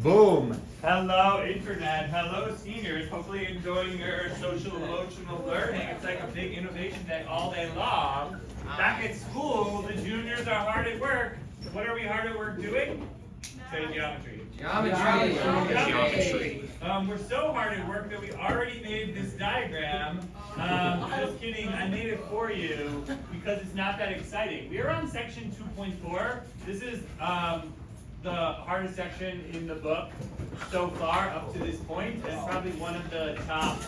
Boom. Hello, Internet. Hello, seniors. Hopefully enjoying your social emotional learning. It's like a big innovation day all day long. Back at school, the juniors are hard at work. What are we hard at work doing? Say geometry. Geometry. We're so hard at work that we already made this diagram. Just kidding, I made it for you because it's not that exciting. We are on section 2.4. This is the hardest section in the book so far up to this point, and probably one of the top,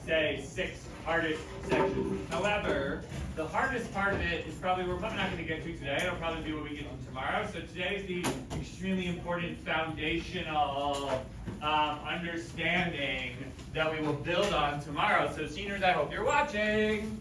say, 6 hardest sections. However, the hardest part of it is probably, we're probably not going to get to today. It'll probably be what we get to tomorrow. So today is the extremely important foundational understanding that we will build on tomorrow. So seniors, I hope you're watching.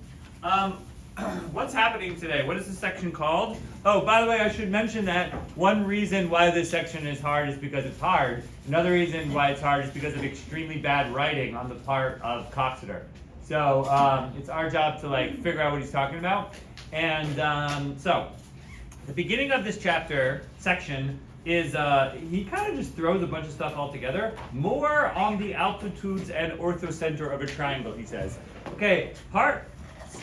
What's happening today? What is this section called? Oh, by the way, I should mention that one reason why this section is hard is because it's hard. Another reason why it's hard is because of extremely bad writing on the part of Coxeter. So it's our job to figure out what he's talking about. And so the beginning of this section is he kind of just throws a bunch of stuff all together. More on the altitudes and orthocenter of a triangle, he says. Okay,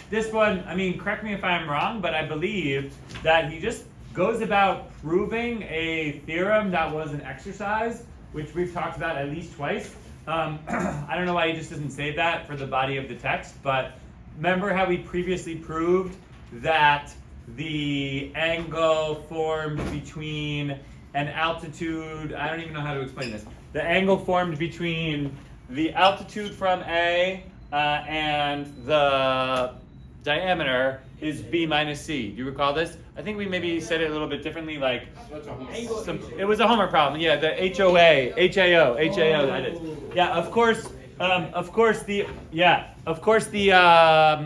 this one, I mean, correct me if I'm wrong, but I believe that he just goes about proving a theorem that was an exercise, which we've talked about at least twice. I don't know why he just doesn't say that for the body of the text, but remember how we previously proved that the angle formed between an altitude, I don't even know how to explain this. The angle formed between the altitude from A and the diameter is B minus C. Do you recall this? I think we maybe said it a little bit differently, it was a homework problem. Yeah, the HAO, that is. Yeah, of course the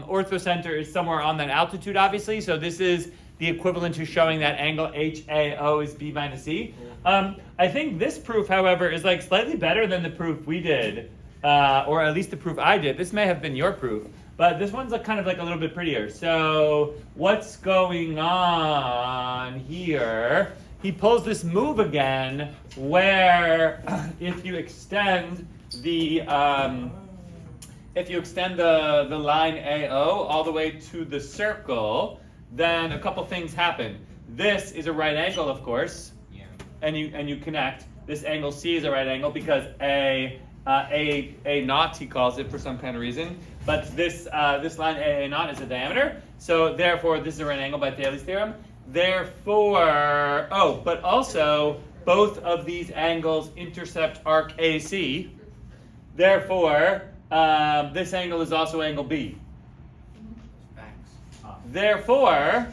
orthocenter is somewhere on that altitude, obviously. So this is the equivalent to showing that angle HAO is B minus C. I think this proof, however, is slightly better than the proof we did, or at least the proof I did. This may have been your proof, but this one's kind of a little bit prettier. So what's going on here? He pulls this move again, where if you extend the line AO all the way to the circle, then a couple things happen. This is a right angle, of course, and you connect. This angle C is a right angle because A naught, he calls it for some kind of reason. But this line A naught is a diameter, so therefore this is a right angle by Thales' theorem. Therefore, but also both of these angles intercept arc AC. Therefore, this angle is also angle B. Therefore,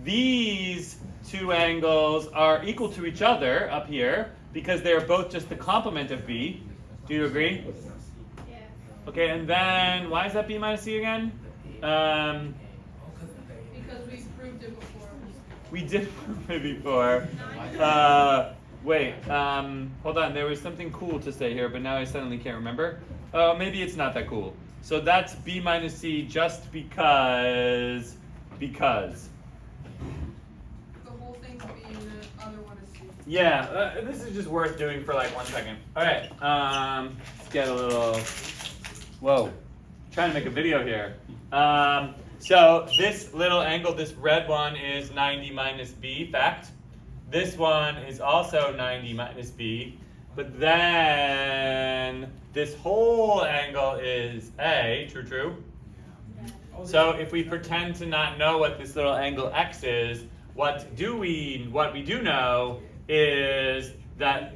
these two angles are equal to each other up here because they're both just the complement of B. Do you agree? Yeah. Okay, and then why is that B minus C again? Because we proved it before. We did prove it before. Wait, hold on. There was something cool to say here, but now I suddenly can't remember. Oh, maybe it's not that cool. So that's B minus C just because. The whole thing's B and the other one is C. Yeah, this is just worth doing for 1 second. All right, let's get a little. Whoa, trying to make a video here. So this little angle, this red one is 90 minus B, fact. This one is also 90 minus B, but then this whole angle is A, true? So if we pretend to not know what this little angle X is, what we do know is that,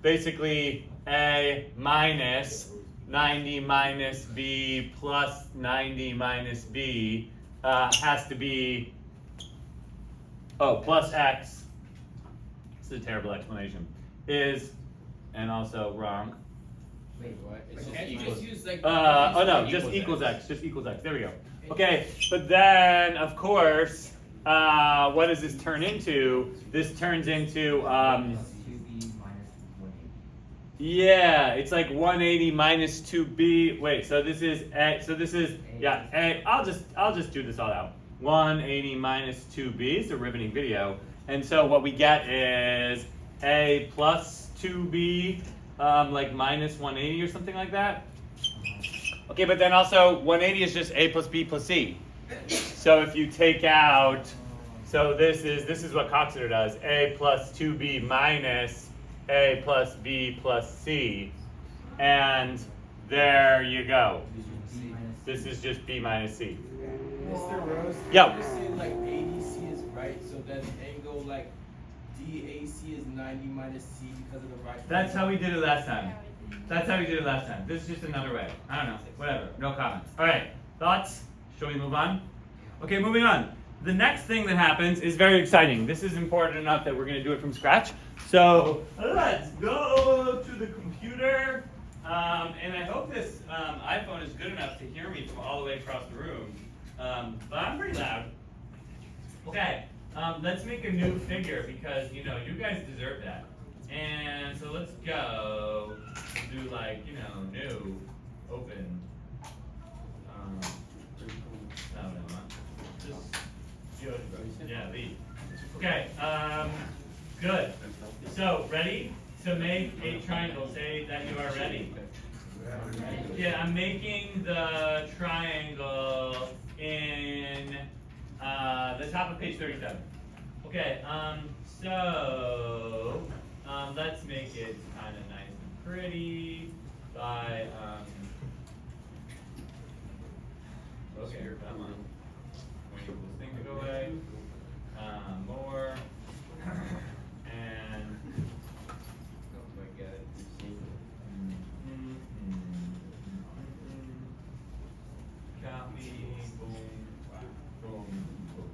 basically A minus 90 minus B plus 90 minus B has to be, plus X, this is a terrible explanation, and also wrong. Wait, what? Can't you just use just equals X, there we go. Okay, but then, of course, what does this turn into? This turns into, 2B minus 180. yeah, it's 180 minus 2B. Wait, so this is A, A. I'll just do this all out. 180 minus 2B is a riveting video. And so what we get is A plus 2B, like minus 180 or something like that. Okay, but then also 180 is just A plus B plus C. So if you take out, so this is what Coxeter does, A plus 2B minus A plus B plus C, and there you go. This is just B minus C. Mr. Rose, Yeah. you're saying like ADC is right, so then angle like DAC is 90 minus C because of the right. That's how we did it last time. That's how we did it last time. This is just another way. I don't know. Whatever. No comments. All right. Thoughts? Shall we move on? Okay, moving on. The next thing that happens is very exciting. This is important enough that we're going to do it from scratch. So let's go to the computer. And I hope this iPhone is good enough to hear me from all the way across the room. But I'm pretty loud. Okay, let's make a new figure because, you know, you guys deserve that. And so let's go do like, you know, new, open. No, just yeah, leave. Okay, good. So, ready to make a triangle? Say that you are ready. Yeah, I'm making the triangle in the top of page 37. Okay, so let's make it kind of nice and pretty by okay, come on. Waiting for this thing to go away. More and I get it. Copy, boom, boom, boom.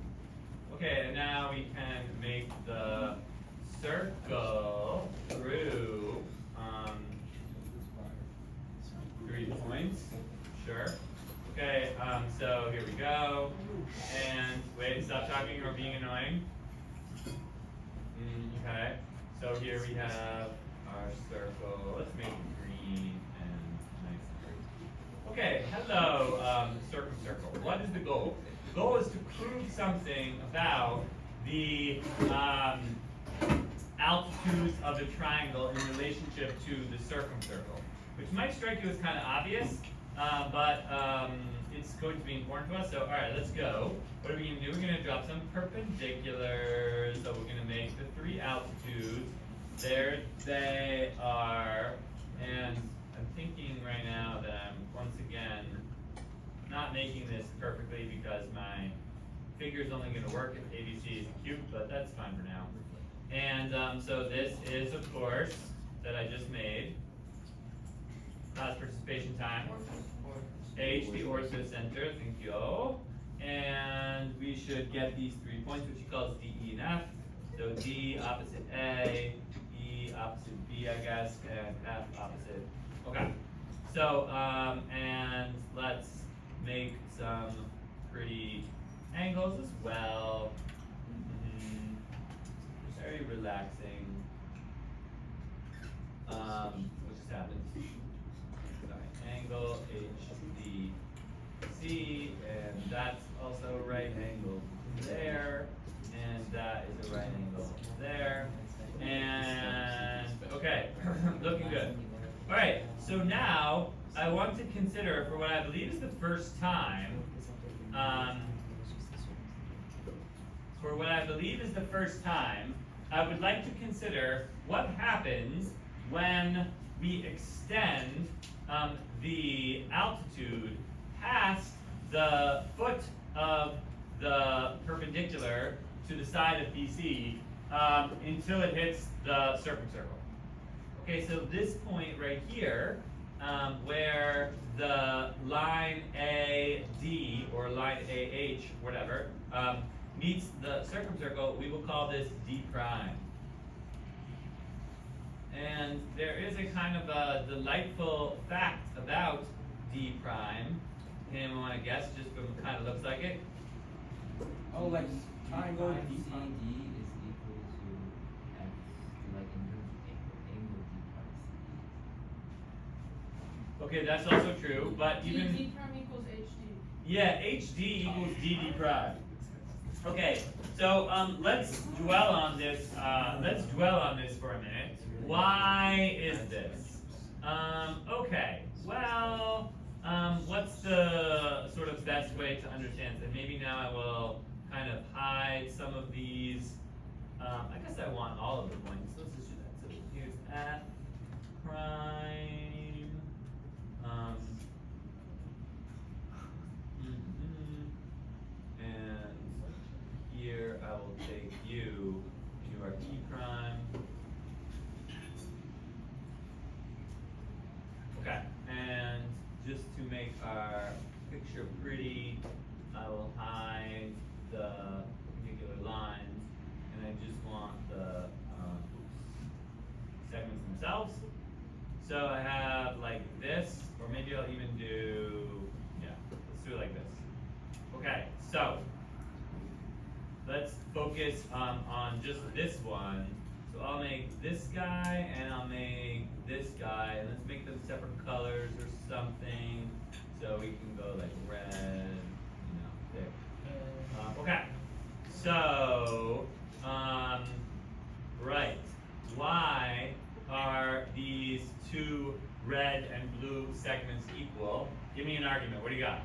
Okay, and now we can make the circle through 3 points. Sure. Okay, so here we go. And wait, stop talking or being annoying. Okay, so here we have our circle. Let's make it green and nice and pretty. Okay, hello, circumcircle. What is the goal? The goal is to prove something about the altitudes of the triangle in relationship to the circumcircle, which might strike you as kind of obvious, but it's going to be important to us. So, all right, let's go. What are we going to do? We're going to drop some perpendiculars. So we're going to make the 3 altitudes. There they are. And I'm thinking right now that I'm, once again, not making this perfectly because my figure is only going to work if ABC is a cube, but that's fine for now. And so this is, of course, that I just made. Class participation time. H, the Orthocenter, thank you. And we should get these 3 points, which he calls D, E, and F. So D opposite A, E opposite B, I guess, and F opposite. Okay. So, and let's make some pretty angles as well. Very relaxing. What just happened? Sorry. Angle HDC, and that's also a right angle there, and that is a right angle there, and okay, looking good. All right, so now I want to consider, for what I believe is the first time, I would like to consider what happens when we extend the altitude past the foot of the perpendicular to the side of BC until it hits the circumcircle. Okay, so this point right here, where the line AD or line AH, whatever, meets the circumcircle, we will call this D prime. And there is a kind of a delightful fact about D prime. Anyone want to guess just from kind of looks like it? Oh, like triangle D CD prime. is equal to F, like in terms of angle D prime. Okay, that's also true, but even D prime equals HD. yeah, HD equals DD prime. Okay, so let's dwell on this. Let's dwell on this for a minute. Why is this? Okay. Well, what's the sort of best way to understand it? Maybe now I will kind of hide some of these. I guess I want all of the points. Let's just do that. So here's F prime. And here I will take w.r.t prime. Okay, and just to make our picture pretty, I will hide the particular lines, and I just want the segments themselves. So I have like this, or maybe I'll even do, yeah, let's do it like this. Okay, so let's focus on just this one. So I'll make this guy and I'll make this guy, and let's make them separate colors or something. So we can go like red, there. Okay, so right, why are these two red and blue segments equal? Give me an argument. What do you got?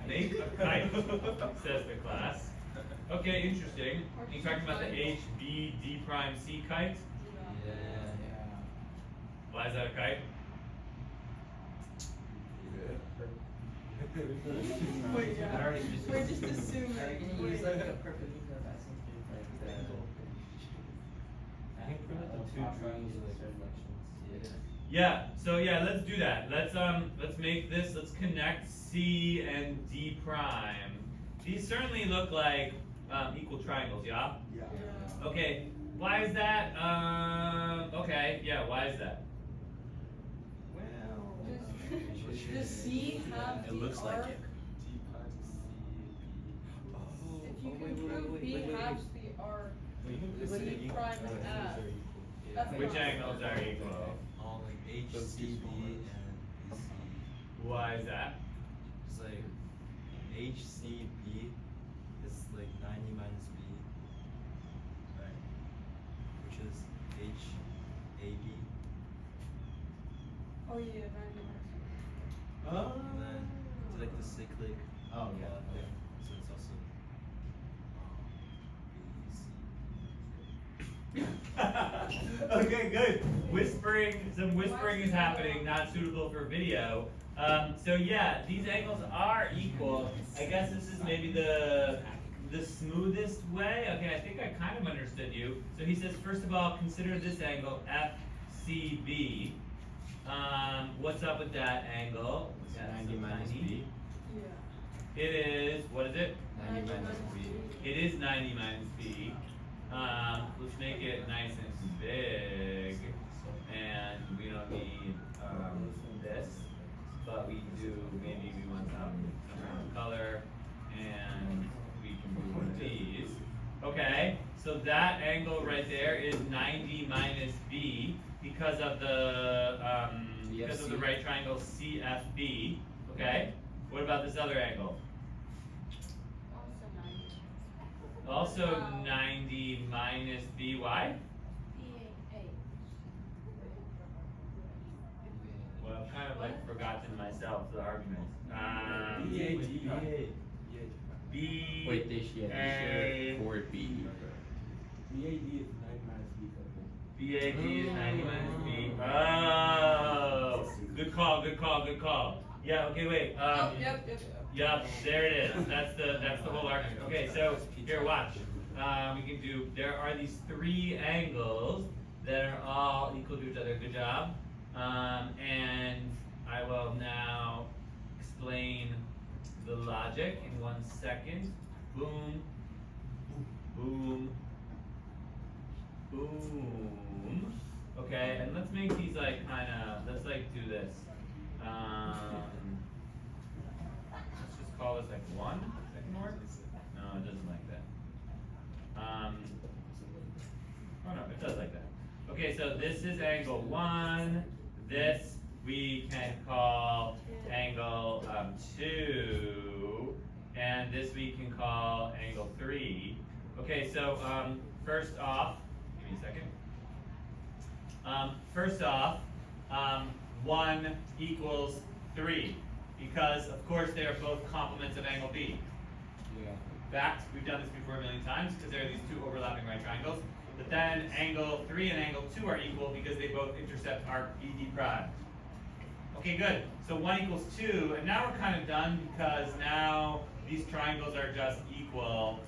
Make a kite, says the class. Okay, interesting. You're talking about the HB prime C kite? Yeah. Why is that a kite? We're just assuming. Are you gonna use like a perpendicular by something like the I think for the two triangles are like reflections. Yeah, so yeah, let's do that. Let's make this, let's connect C and D prime. These certainly look like equal triangles, yeah? Yeah. Okay, why is that? Okay, yeah, why is that? Well, Does C have It the looks like arc? it. D prime C, B. If you can prove B has the arc, D prime and F. That's Which fine. angles are equal? All like HCB and BC. Why is that? It's like HCB is like 90 minus B, right? Which is HAB. Oh yeah, 90 And then it's like the cyclic. Oh, yeah. there. So it's also Okay, good. Some whispering is happening, not suitable for video. So yeah, these angles are equal. I guess this is maybe the smoothest way. Okay, I think I kind of understood you. So he says, first of all, consider this angle, FCB. What's up with that angle? Yeah, 90 minus B. Yeah. It is, what is it? 90 minus B. It is 90 minus B. Let's make it nice and big. And we don't need this, but we do, maybe we want some kind of color, and we can do one of these. Okay, so that angle right there is 90 minus B because of the right triangle CFB. Okay, what about this other angle? Also 90. Also 90 minus B. Why? Well, I've kind of like forgotten myself the argument. B. Wait, they share 4B. BAD is 90 minus B. BAD is 90 minus B. Oh, good call, good call, good call. Yeah. Okay. Wait. Oh, yep. Yep, there it is. That's the whole argument. Okay, so here, watch. We can do. There are these three angles that are all equal to each other. Good job. And I will now explain the logic in 1 second. Boom, boom, boom. Okay, and let's make these like kind of. Let's like do this. Let's just call this like 1 second work. No, it doesn't like that. Oh no, it does like that. Okay, so this is angle 1, this we can call angle 2, and this we can call angle 3. Okay, so first off, give me a second. First off, 1 equals 3, because of course they are both complements of angle B. Yeah. In fact, we've done this before a million times because there are these 2 overlapping right triangles. But then angle 3 and angle 2 are equal because they both intercept arc ED prime. Okay, good. So 1 equals 2, and now we're kind of done because now these triangles are just equal.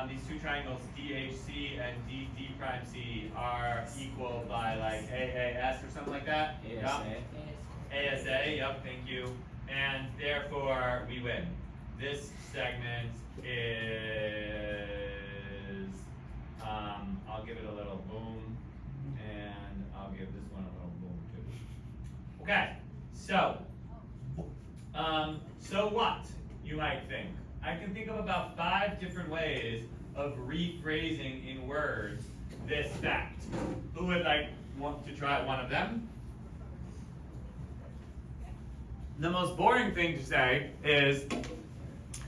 These 2 triangles, DHC and D prime C, are equal by like AAS or something like that. ASA. Yep. ASA, yep, thank you. And therefore, we win. This segment is, I'll give it a little boom, and I'll give this one a little boom too. Okay, so what, you might think? I can think of about 5 different ways of rephrasing in words this fact. Who would want to try one of them? The most boring thing to say is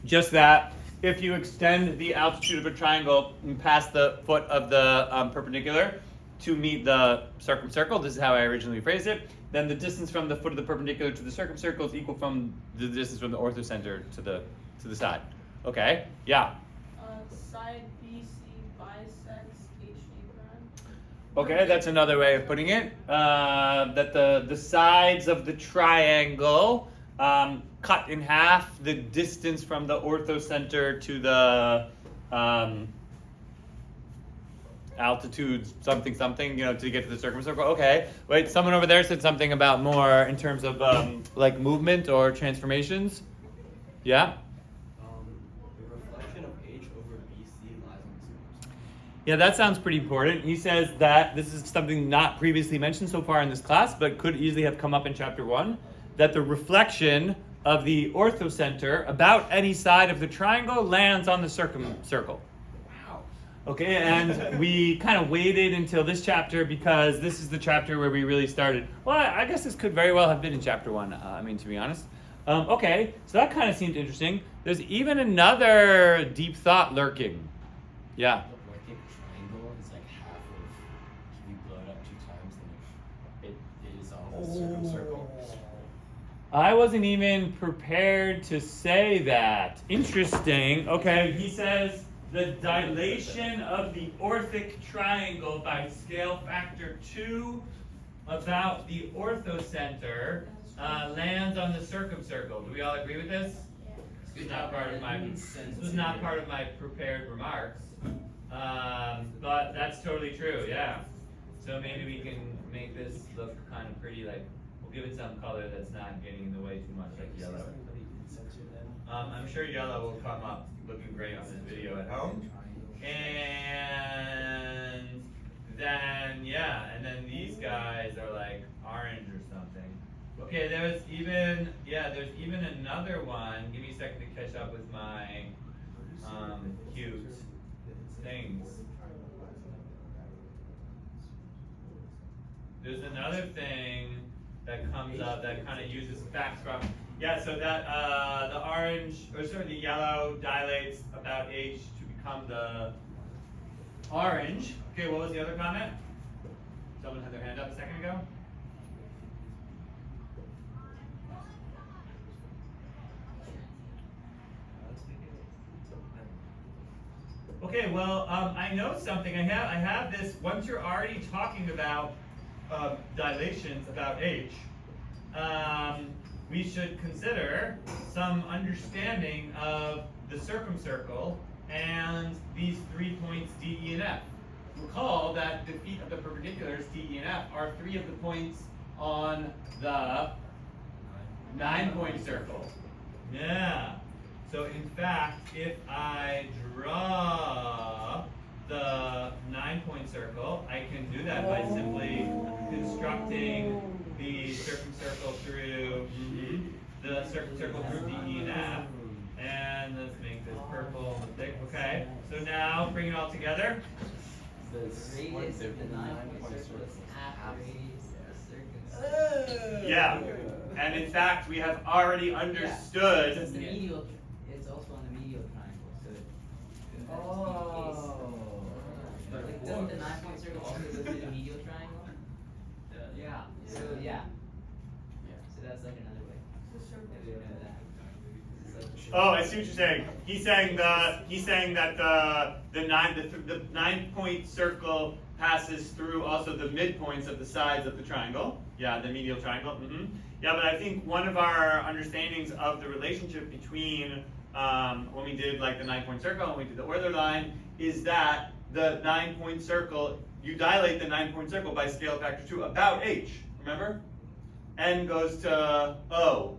just that if you extend the altitude of a triangle past the foot of the perpendicular to meet the circumcircle, this is how I originally phrased it, then the distance from the foot of the perpendicular to the circumcircle is equal from the distance from the orthocenter to the side. Okay, yeah. Side BC bisects HD prime. Okay, that's another way of putting it. That the sides of the triangle cut in half the distance from the orthocenter to the altitude something, to get to the circumcircle. Okay, wait, someone over there said something about more in terms of like movement or transformations. Yeah? The reflection of H over BC lies on the circumcircle. Yeah, that sounds pretty important. He says that this is something not previously mentioned so far in this class, but could easily have come up in chapter 1, that the reflection of the orthocenter about any side of the triangle lands on the circumcircle. Wow. Okay, and we kind of waited until this chapter because this is the chapter where we really started. Well, I guess this could very well have been in chapter 1, to be honest. Okay, so that kind of seemed interesting. There's even another deep thought lurking. Yeah. The orthic triangle is like half of, if you blow it up 2 times, then it is all the circumcircle. I wasn't even prepared to say that. Interesting. Okay, he says the dilation of the orthic triangle by scale factor 2 about the orthocenter lands on the circumcircle. Do we all agree with this? This was not part of my prepared remarks, but that's totally true. Yeah. So maybe we can make this look kind of pretty. Like we'll give it some color that's not getting in the way too much, like yellow. I'm sure yellow will come up looking great on this video at home. And then and then these guys are like orange or something. Okay, there's even another one. Give me a second to catch up with my cute things. There's another thing that comes up that kind of uses facts from. Yeah, so that the yellow dilates about H to become the orange. Okay, what was the other comment? Someone had their hand up a second ago. Okay, well, I know something. I have this. Once you're already talking about dilations about H, we should consider some understanding of the circumcircle and these 3 points D, E, and F. Recall that the feet of the perpendiculars D, E, and F are 3 of the points on the 9-point circle. Yeah. So in fact, if I draw the 9-point circle, I can do that by simply constructing the circumcircle through D, E, and F. And let's make this purple and thick. Okay. So now bring it all together. The radius of the 9-point circle is half the radius of the Yeah. And in fact, we have already It's understood. the medial, it's also on the medial triangle, so it couldn't that just be the case? Like, doesn't the 9-point circle also go through the medial triangle? Yeah. So, yeah. So that's like another way. That we know that. It's like- Oh, I see what you're saying. He's saying that the 9-point circle passes through also the midpoints of the sides of the triangle. Yeah, the medial triangle. Yeah, but I think one of our understandings of the relationship between when we did like the 9-point circle and we did the Euler line is that the 9-point circle, you dilate the 9-point circle by scale factor 2 about h. Remember? N goes to O.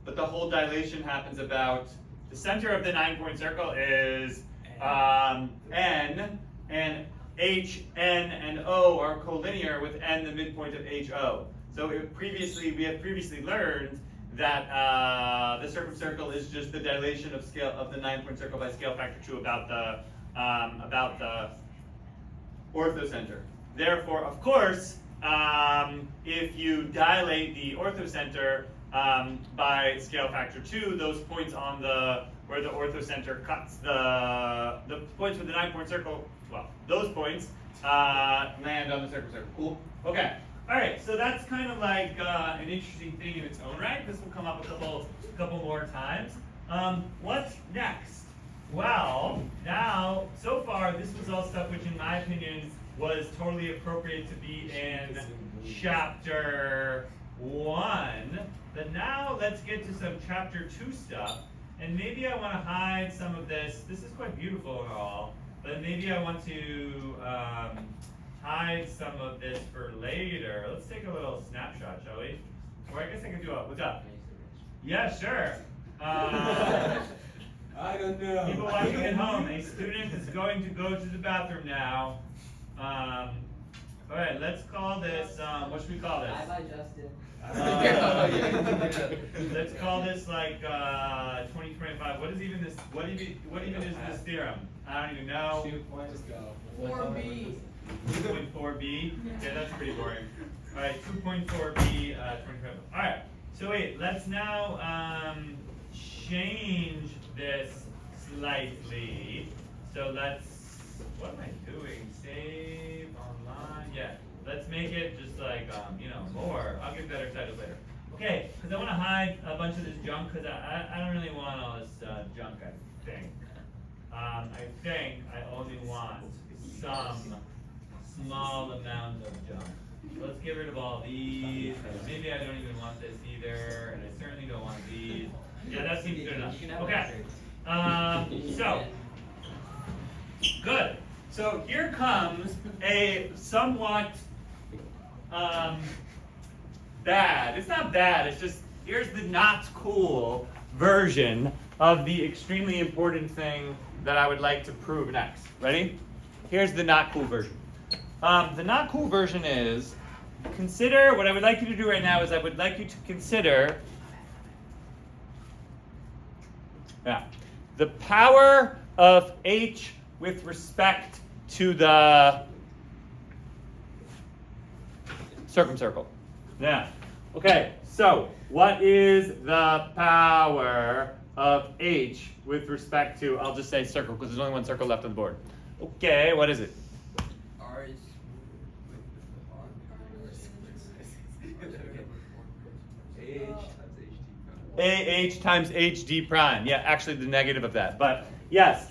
But the whole dilation happens about the center of the 9-point circle is N, and H, N, and O are collinear with N, the midpoint of HO. So we have previously learned that the circumcircle is just the dilation of scale of the 9-point circle by scale factor 2 about the orthocenter. Therefore, of course, if you dilate the orthocenter by scale factor 2, those points on where the orthocenter cuts the points with the 9-point circle, well, those points land on the circumcircle. Cool. Okay. All right. So that's kind of like an interesting thing in its own right. This will come up a couple more times. What's next? Well, now so far this was all stuff which, in my opinion, was totally appropriate to be in chapter 1. But now let's get to some chapter 2 stuff. And maybe I want to hide some of this. This is quite beautiful and all, but maybe I want to hide some of this for later. Let's take a little snapshot, shall we? Or I guess I could do what's up? Yeah, sure. I don't know. People watching at home, a student is going to go to the bathroom now. All right, let's call this, what should we call this? Bye-bye, Justin. Let's call this like 2025. What is even this? What even is this theorem? I don't even know. 4B. 2.4b. Yeah, that's pretty boring. All right, 2.4b. 25. All right. So wait, let's now change this slightly. So let's. What am I doing? Save online. Yeah. Let's make it just like, more. I'll give better titles later. Okay, because I want to hide a bunch of this junk, because I don't really want all this junk, I think. I think I only want some small amount of junk. Let's get rid of all these. Maybe I don't even want this either, and I certainly don't want these. Yeah, that seems good enough. Okay. So, good. So here comes a somewhat bad. It's not bad, it's just, here's the not cool version of the extremely important thing that I would like to prove next. Ready? Here's the not cool version. The not cool version is, consider, what I would like you to do right now is I would like you to consider the power of H with respect to the circumcircle. Yeah. Okay, so what is the power of H with respect to, I'll just say circle because there's only one circle left on the board. Okay, what is it? R is AH times HD prime. Yeah, actually the negative of that. But yes.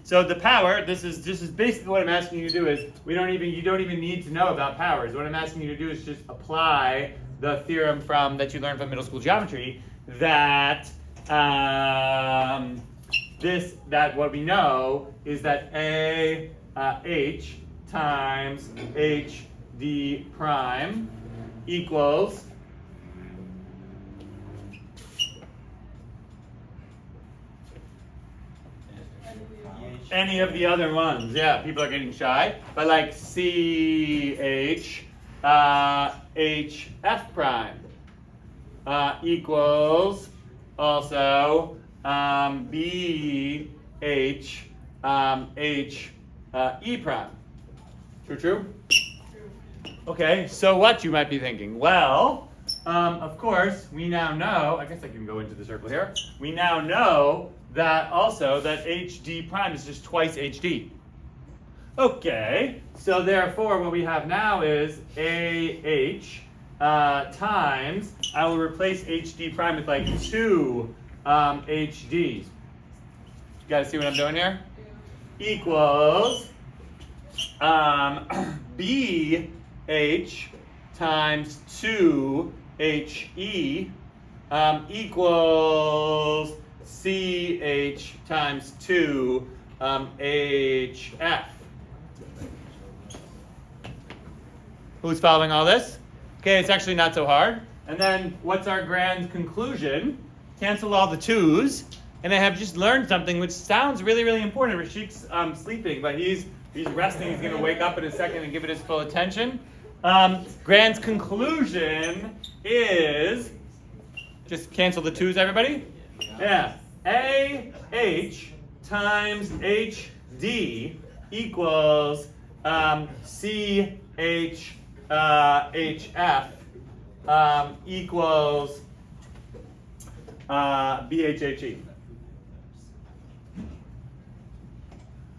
So the power, this is basically what I'm asking you to do is you don't even need to know about powers. What I'm asking you to do is just apply the theorem that you learned from middle school geometry that what we know is that H times HD prime equals any of the other ones. Yeah, people are getting shy. But like CH HF prime equals also BH H E prime. True? True. Okay, so what, you might be thinking? Well, of course, we now know, I guess I can go into the circle here. We now know that also that HD prime is just twice HD. Okay, so therefore what we have now is AH times, I will replace HD prime with like 2 HDs. You guys see what I'm doing here? Equals BH times 2HE equals CH times 2HF. Who's following all this? Okay, it's actually not so hard. And then what's our grand conclusion? Cancel all the 2's. And I have just learned something which sounds really, really important. Rashik's sleeping, but he's resting. He's going to wake up in a second and give it his full attention. Grand's conclusion is, just cancel the 2's, everybody? Yeah. AH times HD equals CH HF equals BHHE.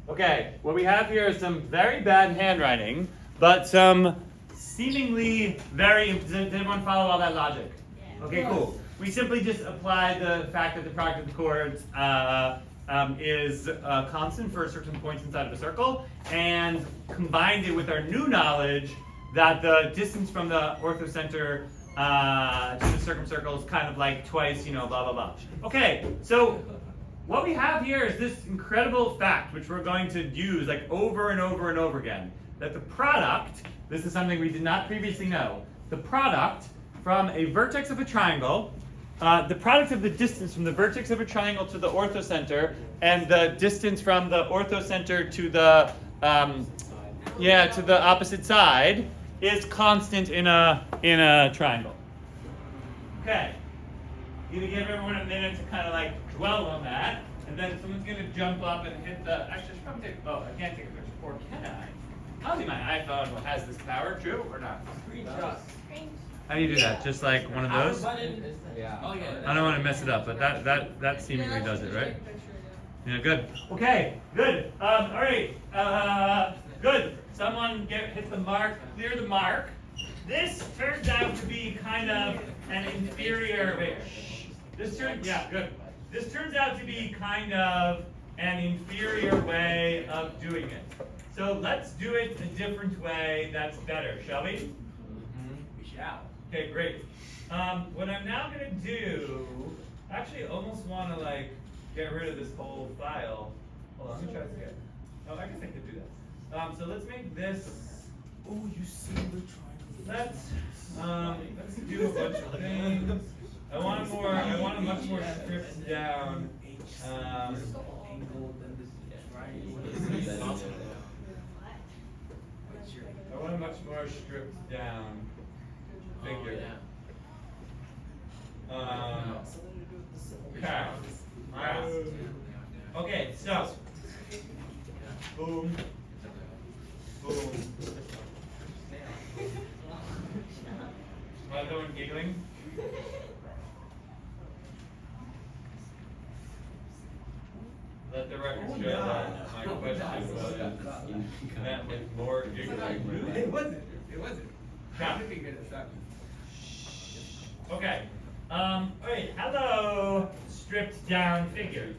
Okay, what we have here is some very bad handwriting, but some seemingly very, does everyone follow all that logic? Okay, cool. We simply just apply the fact that the product of the chords is constant for certain points inside of a circle, and combined it with our new knowledge that the distance from the orthocenter to the circumcircle is kind of like twice, blah, blah, blah. Okay, so what we have here is this incredible fact, which we're going to use like over and over and over again, that the product, this is something we did not previously know, the product from a vertex of a triangle, the product of the distance from the vertex of a triangle to the orthocenter, and the distance from the orthocenter to the to the opposite side is constant in a triangle. Okay. I'm gonna give everyone a minute to kind of like dwell on that, and then someone's gonna jump up and hit the. Actually, I should probably take. Oh, I can't take a picture. Or can I? Probably my iPhone has this power. True or not? Screenshot. How do you do that? Just like one of those? Yeah. Oh yeah. I don't want to mess it up, but that seemingly does it, right? Yeah, good. Okay, good. All right. Good. Someone hit the mark. Clear the mark. This turns out to be kind of an inferior way. This turns out to be kind of an inferior way of doing it. So let's do it a different way that's better, shall we? We shall. Okay, great. What I'm now gonna do, actually almost wanna like get rid of this whole file. Hold on, let me try this again. Oh, I guess I could do that. So let's make this. Oh, you see the triangle. Let's do a bunch of things. I want a much more stripped down. I want a much more stripped down figure. Okay. Alright. Okay, so boom. Boom. Am I the one giggling? Let the record show that my question was met with more giggling. It wasn't. It wasn't. Yeah. I figured this out. Okay. Alright, hello, stripped down figure.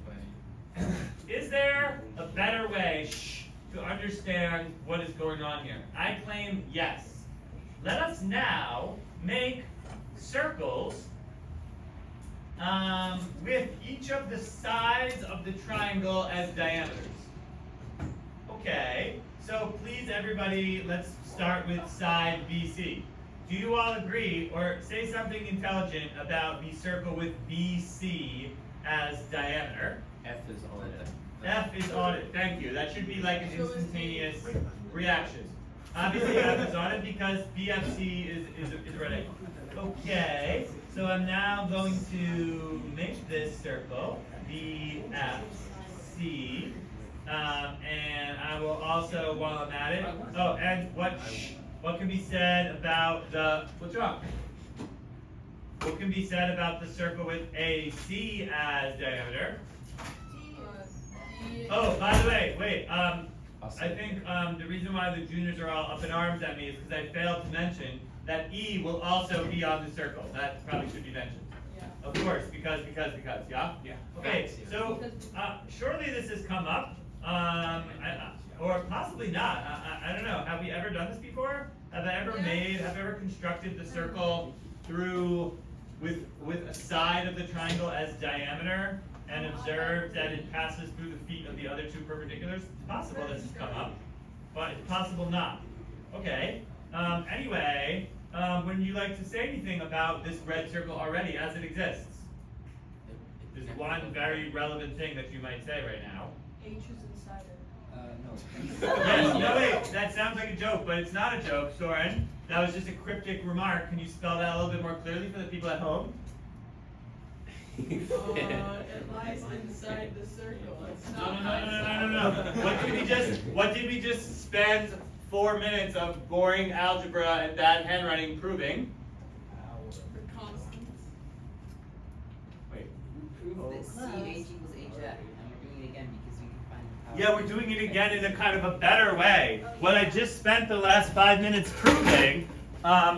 Is there a better way to understand what is going on here? I claim yes. Let us now make circles with each of the sides of the triangle as diameters. Okay, so please everybody, let's start with side BC. Do you all agree, or say something intelligent about the circle with BC as diameter? F is on it. F is on it, thank you. That should be like an instantaneous reaction. Obviously F is on it because BFC is ready. Okay, so I'm now going to make this circle, BFC, and I will also, while I'm at it, oh, and what what can be said about the, what's wrong? What can be said about the circle with AC as diameter? Oh, by the way, wait, I think the reason why the juniors are all up in arms at me is because I failed to mention that E will also be on the circle. That probably should be mentioned. Yeah. Of course, because, yeah? Yeah. Okay, so, surely this has come up, or possibly not, I don't know, have we ever done this before? Have I ever have I ever constructed the circle through, with a side of the triangle as diameter, and observed that it passes through the feet of the other two perpendiculars? It's possible this has come up, but it's possible not. Okay, anyway, would you like to say anything about this red circle already as it exists? There's one very relevant thing that you might say right now. H is inside it. No. Yes, no wait, that sounds like a joke, but it's not a joke, Soren. That was just a cryptic remark. Can you spell that a little bit more clearly for the people at home? It lies inside the circle. It's not No. What did we just spend 4 minutes of boring algebra and bad handwriting proving? The constants. Wait. Prove that CH equals HF, and we're doing it again because we can find the power. Yeah, we're doing it again in a kind of a better way. What I just spent the last 5 minutes proving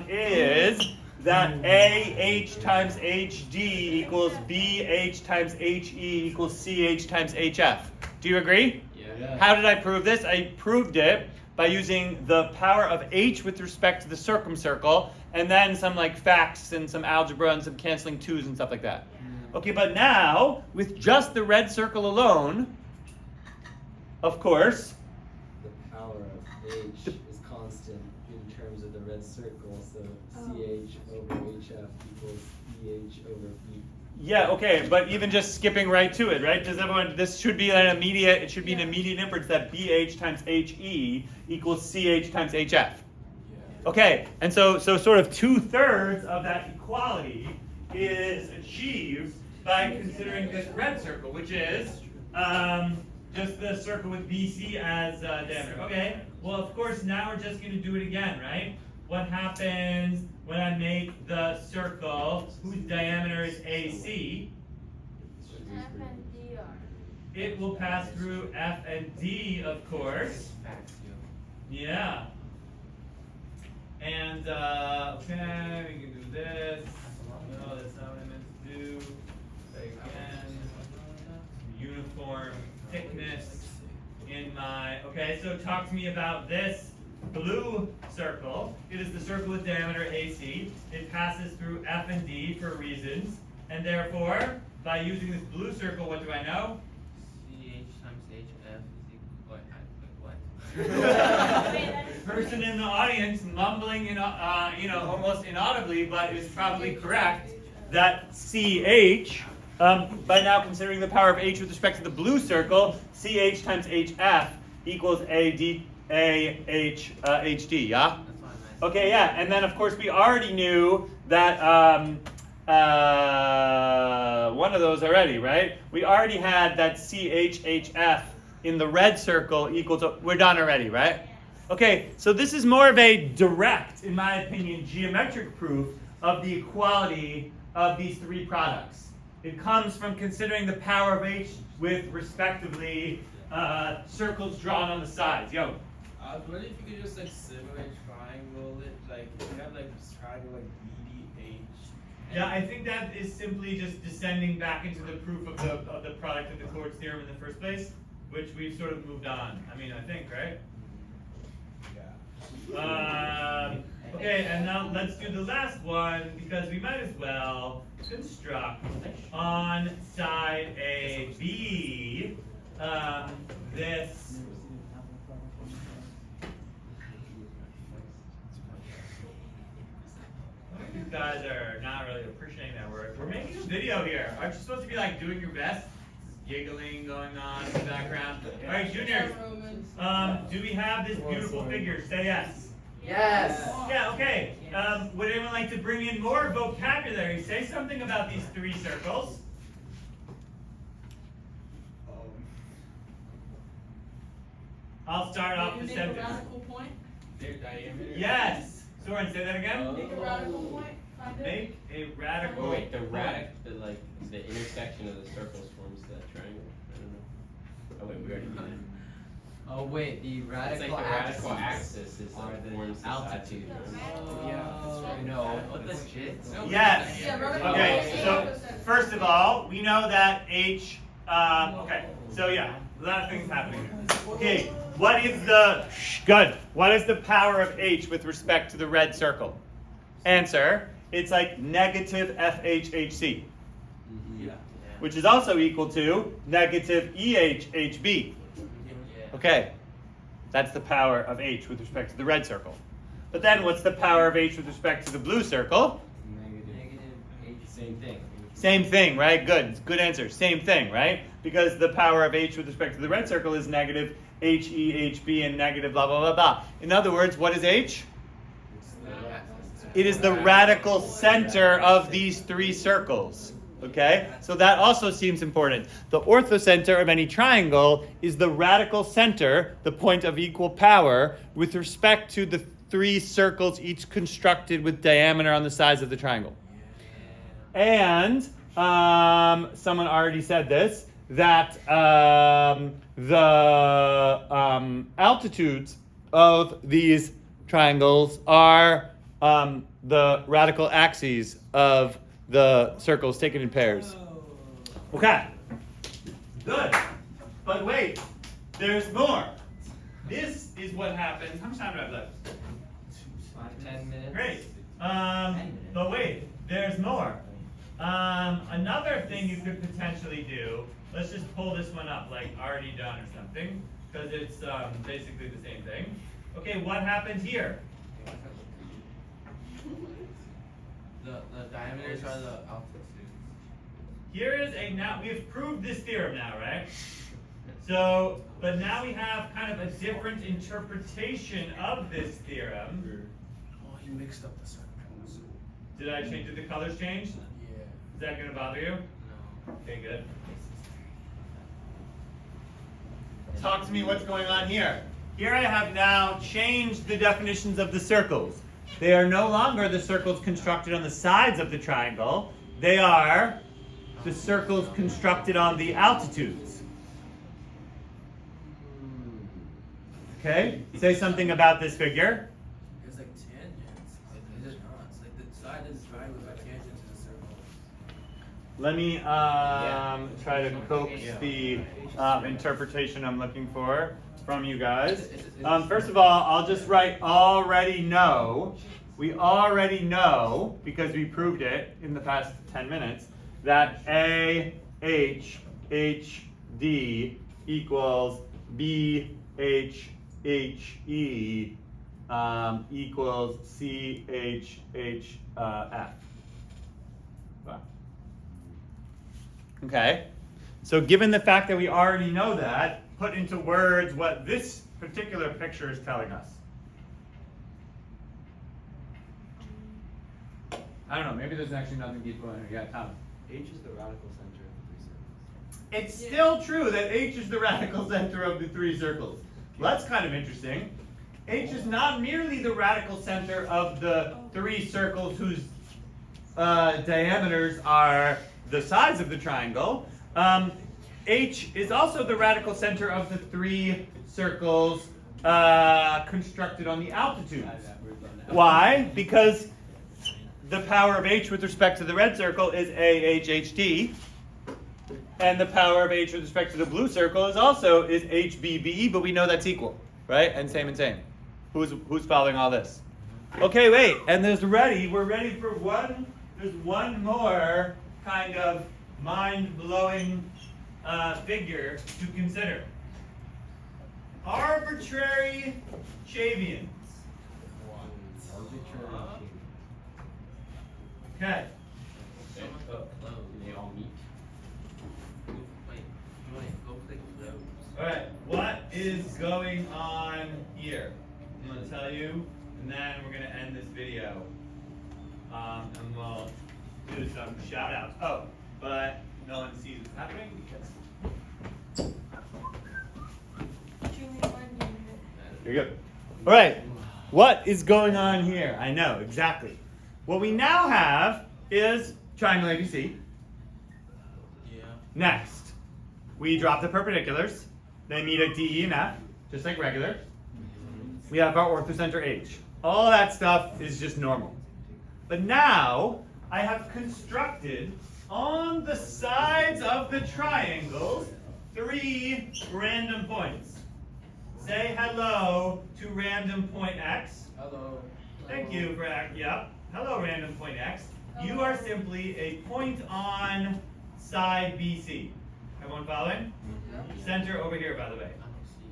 is that AH times HD equals BH times HE equals CH times HF. Do you agree? Yeah. How did I prove this? I proved it by using the power of H with respect to the circumcircle, and then some like facts and some algebra and some canceling twos and stuff like that. Okay, but now, with just the red circle alone, of course, The power of H is constant in terms of the red circle, so CH over HF equals EH over B. yeah, okay, but even just skipping right to it, right? Does everyone, this should be an immediate, it should be an immediate inference that BH times HE equals CH times HF. Okay, and so sort of 2/3 of that equality is achieved by considering this red circle, which is just the circle with BC as diameter. Okay, well of course now we're just going to do it again, right? What happens when I make the circle whose diameter is AC? F and D are. It will pass through F and D, of course. Yeah. And, okay, we can do this. No, that's not what I meant to do. Say again. Uniform thickness in my, okay, so talk to me about this blue circle. It is the circle with diameter AC. It passes through F and D for reasons. And therefore, by using this blue circle, what do I know? CH times HF is equal to what? Person in the audience mumbling, almost inaudibly, but is probably correct that CH, by now considering the power of H with respect to the blue circle, CH times HF equals HD, yeah? That's what I meant. Okay, yeah, and then of course we already knew that one of those already, right? We already had that CHHF in the red circle equal to, we're done already, right? Okay, so this is more of a direct, in my opinion, geometric proof of the equality of these three products. It comes from considering the power of H with respectively circles drawn on the sides. Yo. I was wondering if you could just like simulate triangle it, like if you have like this triangle like BDH. Yeah, I think that is simply just descending back into the proof of the product of the chords theorem in the first place, which we've sort of moved on. I mean, I think, right? Okay, and now let's do the last one because we might as well construct on side AB this. You guys are not really appreciating that word. We're making a video here. Aren't you supposed to be like doing your best? Giggling going on in the background. All right, juniors. Do we have this beautiful figure? Say yes. Yes. Yeah. Okay. Would anyone like to bring in more vocabulary? Say something about these three circles. I'll start off the Can you make a sentence. radical point? Their diameter. Yes. Soren, say that again. Make a radical point, find it. Make a radical. Oh wait, the point. the intersection of the circles forms that triangle. I don't know. Oh wait, we already did it. Oh wait, the It's radical like the radical axis axis is are like the forms the altitude. sides. Yeah, that's right. No, what the shit? Yes. Yeah, radical Okay, point, so 8%. first of all, we know that H, okay, so yeah, a lot of things happening here. Okay, what is what is the power of H with respect to the red circle? Answer, it's like negative FHHC, Yeah. which is also equal to negative EHHB. Okay, that's the power of H with respect to the red circle. But then what's the power of H with respect to the blue circle? Negative H. Same thing. Same thing, right? Good. Good answer. Same thing, right? Because the power of H with respect to the red circle is negative HEHB and negative blah, blah, blah, blah. In other words, what is H? It is the radical center of these three circles. Okay? So that also seems important. The orthocenter of any triangle is the radical center, the point of equal power, with respect to the three circles, each constructed with diameter on the sides of the triangle. And someone already said this, that the altitudes of these triangles are the radical axes of the circles taken in pairs. Okay, good. But wait, there's more. This is what happens. How much time do I have left? 10 minutes. Great. But wait, there's more. Another thing you could potentially do, let's just pull this one up like already done or something, because it's basically the same thing. Okay, what happened here? The diameters are the altitudes. Here is now we've proved this theorem now, right? So, but now we have kind of a different interpretation of this theorem. Oh, he mixed up the circles. Did I change it? The colors changed? Yeah. Is that going to bother you? No. Okay, good. Talk to me what's going on here. Here I have now changed the definitions of the circles. They are no longer the circles constructed on the sides of the triangle. They are the circles constructed on the altitudes. Okay? Say something about this figure. It's like tangents. It's not. It's like the side of the triangle is like tangent to the circle. Let me try to coax the interpretation I'm looking for from you guys. First of all, I'll just write already know. We already know, because we proved it in the past 10 minutes, that A, H, H, D equals B, H, H, E equals C, H, H, F. Wow. Okay, so given the fact that we already know that, put into words what this particular picture is telling us. I don't know, maybe there's actually nothing deep going on here. Yeah, Thomas. H is the radical center of the three circles. It's still true that H is the radical center of the three circles. Well, that's kind of interesting. H is not merely the radical center of the three circles whose diameters are the sides of the triangle. H is also the radical center of the three circles constructed on the altitudes. Why? Because the power of H with respect to the red circle is AHHD, and the power of H with respect to the blue circle is HBBE, but we know that's equal, right? And same and same. Who's following all this? Okay, wait, and we're ready for there's one more kind of mind-blowing figure to consider. Arbitrary Cevians. Okay. Do they all meet? Go click close. Alright, what is going on here? I'm going to tell you, and then we're going to end this video. And we'll do some shout outs. Oh, but no one sees what's happening because. Here you go. Alright, What is going on here? I know, exactly. What we now have is triangle ABC. Yeah. Next, we drop the perpendiculars. They meet at D, E, and F, just like regular. We have our orthocenter H. All that stuff is just normal. But now, I have constructed on the sides of the triangles 3 random points. Say hello to random point X. Hello. Thank you for yep. Hello, random point X. You are simply a point on side BC. Everyone following? Center over here, by the way.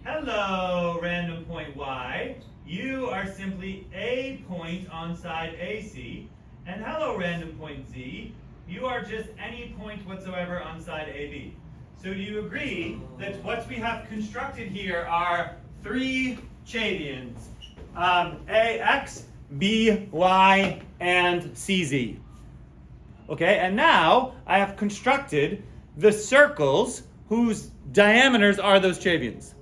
Hello, random point Y. You are simply a point on side AC. And hello, random point Z. You are just any point whatsoever on side AB. So do you agree that what we have constructed here are 3 Cevians? AX, BY, and CZ. Okay, and now I have constructed the circles whose diameters are those Cevians.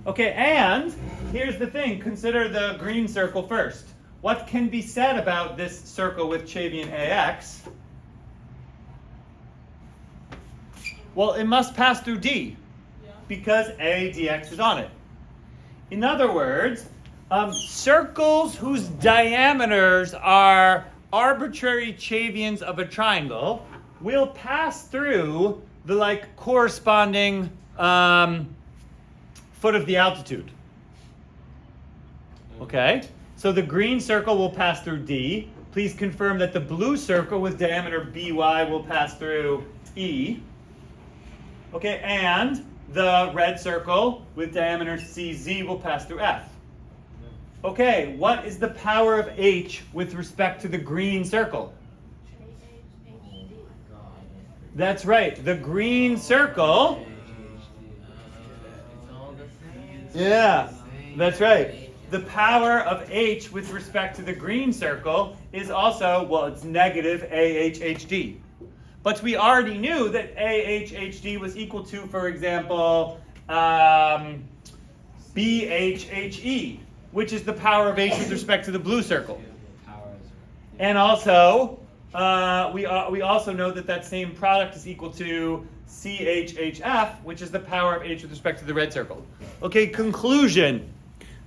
Okay, and here's the thing. Consider the green circle first. What can be said about this circle with Cevian AX? Well, it must pass through D because A dx is on it. In other words, circles whose diameters are arbitrary Cevians of a triangle will pass through the corresponding foot of the altitude. Okay? So the green circle will pass through D. Please confirm that the blue circle with diameter BY will pass through E. Okay, and the red circle with diameter CZ will pass through F. Okay, what is the power of H with respect to the green circle? That's right, the green circle. Yeah, that's right. The power of H with respect to the green circle is also, well, it's negative AHHD. But we already knew that AHHD was equal to, for example, BHHE, which is the power of H with respect to the blue circle. And also, we also know that that same product is equal to CHHF, which is the power of H with respect to the red circle. Okay, conclusion.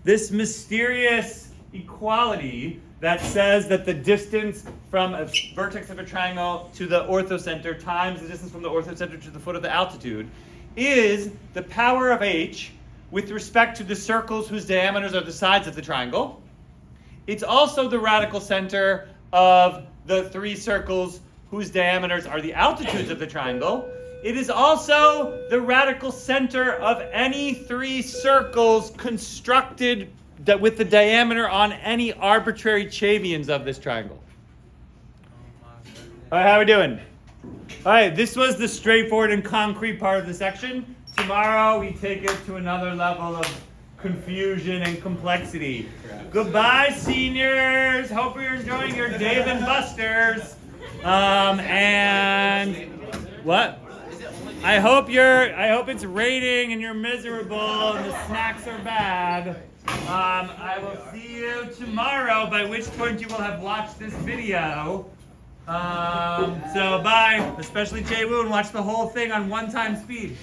This mysterious equality that says that the distance from a vertex of a triangle to the orthocenter times the distance from the orthocenter to the foot of the altitude is the power of H with respect to the circles whose diameters are the sides of the triangle. It's also the radical center of the 3 circles whose diameters are the altitudes of the triangle. It is also the radical center of any 3 circles constructed that with the diameter on any arbitrary Cevians of this triangle. All right, how are we doing? All right, this was the straightforward and concrete part of the section. Tomorrow we take it to another level of confusion and complexity. Goodbye, seniors. Hope you're enjoying your Dave and Buster's. And what? I hope it's raining and you're miserable and the snacks are bad. I will see you tomorrow, by which point you will have watched this video. So bye, especially Jay Wu, and watch the whole thing on 1 time speed.